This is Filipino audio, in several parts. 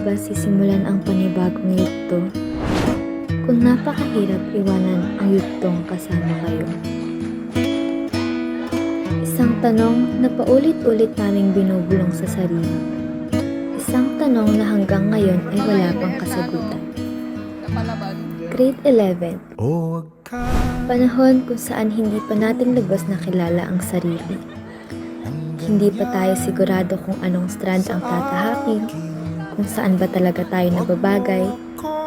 ba sisimulan ang panibagong yugto kung napakahirap iwanan ang yugtong kasama kayo? Isang tanong na paulit-ulit naming binubulong sa sarili. Isang tanong na hanggang ngayon ay wala pang kasagutan. Grade 11. Panahon kung saan hindi pa natin lubos nakilala ang sarili. Hindi pa tayo sigurado kung anong strand ang tatahakin, kung saan ba talaga tayo nababagay,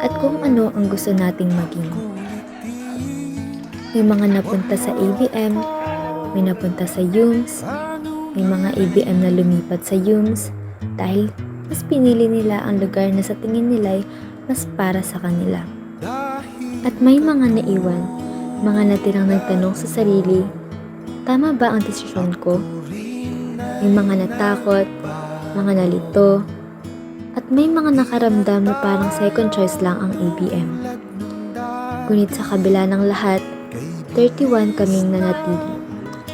at kung ano ang gusto nating maging. May mga napunta sa ABM, may napunta sa UMS, may mga ABM na lumipat sa UMS dahil mas pinili nila ang lugar na sa tingin nila'y mas para sa kanila. At may mga naiwan, mga natirang nagtanong sa sarili, tama ba ang desisyon ko? May mga natakot, mga nalito, at may mga nakaramdam na parang second choice lang ang ABM. Ngunit sa kabila ng lahat, 31 kaming nanatili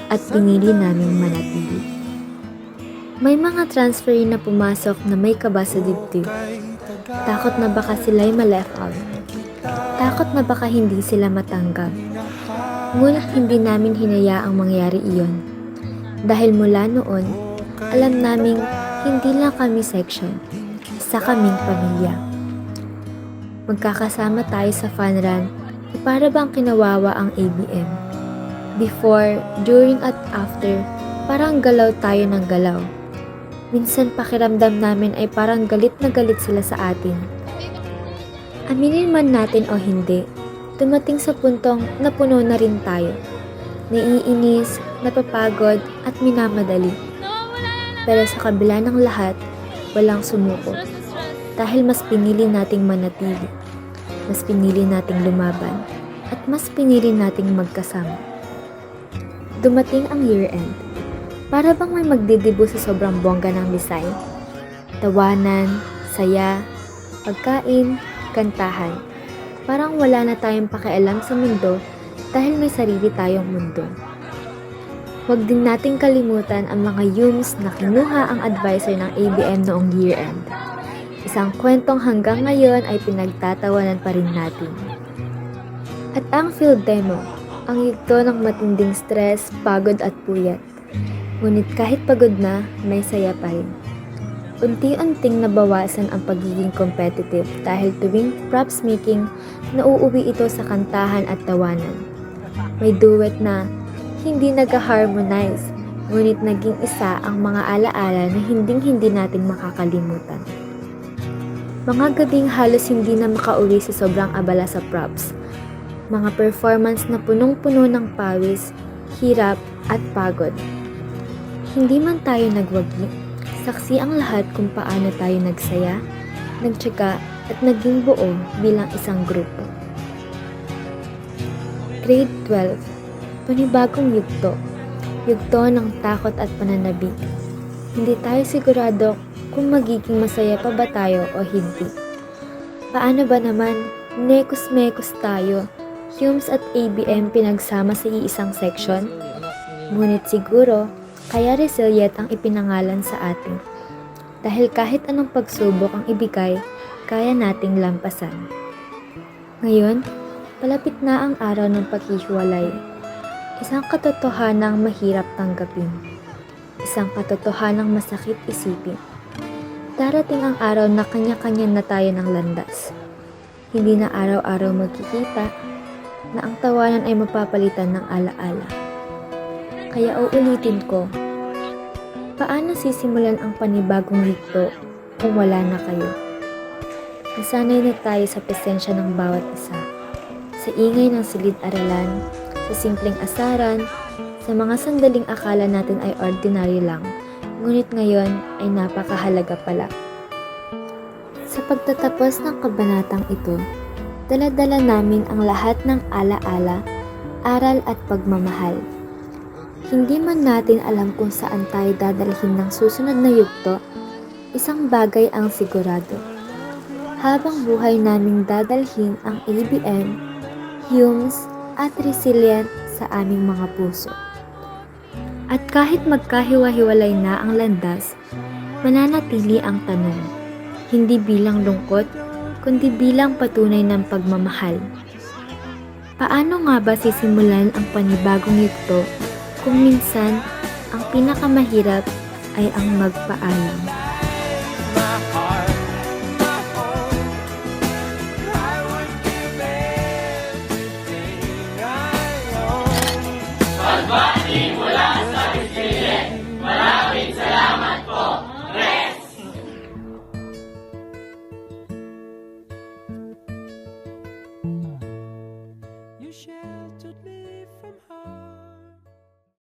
at pinili naming manatili. May mga transferee na pumasok na may kaba sa dibdib. Takot na baka sila'y ma-left out. Takot na baka hindi sila matanggap. Ngunit hindi namin hinayaang mangyari iyon. Dahil mula noon, alam naming hindi lang kami section, isa kaming pamilya. Magkakasama tayo sa fun run na para bang kinawawa ang ABM. Before, during at after, parang galaw tayo ng galaw. Minsan pakiramdam namin ay parang galit na galit sila sa atin. Aminin man natin o hindi, dumating sa puntong napuno na rin tayo. Naiinis, napapagod at minamadali. Pero sa kabila ng lahat, walang sumuko. Dahil mas pinili nating manatili, mas pinili nating lumaban, at mas pinili nating magkasama. Dumating ang year-end. Para bang may magdidibu sa sobrang bongga ng design? Tawanan, saya, pagkain, kantahan. Parang wala na tayong pakialam sa mundo dahil may sarili tayong mundo. Huwag din nating kalimutan ang mga UMS na kinuha ang advisor ng ABM noong year-end. Isang kwentong hanggang ngayon ay pinagtatawanan pa rin natin. At ang field demo, ang yugto ng matinding stress, pagod at puyat. Ngunit kahit pagod na, may saya pa rin. Unti-unting nabawasan ang pagiging competitive dahil tuwing props making, nauuwi ito sa kantahan at tawanan. May duet na hindi nag-harmonize, ngunit naging isa ang mga alaala na hinding-hindi natin makakalimutan. Mga gabing halos hindi na makauwi sa sobrang abala sa props. Mga performance na punong-puno ng pawis, hirap at pagod. Hindi man tayo nagwagi, saksi ang lahat kung paano tayo nagsaya, nagtyaga at naging buo bilang isang grupo. Grade 12. Panibagong yugto. Yugto ng takot at pananabik. Hindi tayo sigurado kung magiging masaya pa ba tayo o hindi. Paano ba naman, nekos-mekos tayo, UMS at ABM pinagsama sa iisang section? Ngunit siguro, kaya resilient ang ipinangalan sa atin. Dahil kahit anong pagsubok ang ibigay, kaya nating lampasan. Ngayon, palapit na ang araw ng paghihiwalay. Isang katotohanang mahirap tanggapin. Isang katotohanang masakit isipin. Darating ang araw na kanya-kanya na tayo ng landas. Hindi na araw-araw magkikita, na ang tawanan ay mapapalitan ng alaala. Kaya uulitin ko, paano sisimulan ang panibagong yugto kung wala na kayo? Nasanay na tayo sa presensya ng bawat isa, sa ingay ng silid-aralan, sa simpleng asaran, sa mga sandaling akala natin ay ordinary lang, ngunit ngayon ay napakahalaga pala. Sa pagtatapos ng kabanatang ito, dala-dala namin ang lahat ng alaala, aral at pagmamahal. Hindi man natin alam kung saan tayo dadalhin ng susunod na yugto, isang bagay ang sigurado. Habang buhay naming dadalhin ang ABM, UMS at resilient sa aming mga puso. At kahit magkahiwa-hiwalay na ang landas, mananatili ang tanong, hindi bilang lungkot, kundi bilang patunay ng pagmamahal. Paano nga ba sisimulan ang panibagong yugto kung minsan ang pinakamahirap ay ang magpaalam?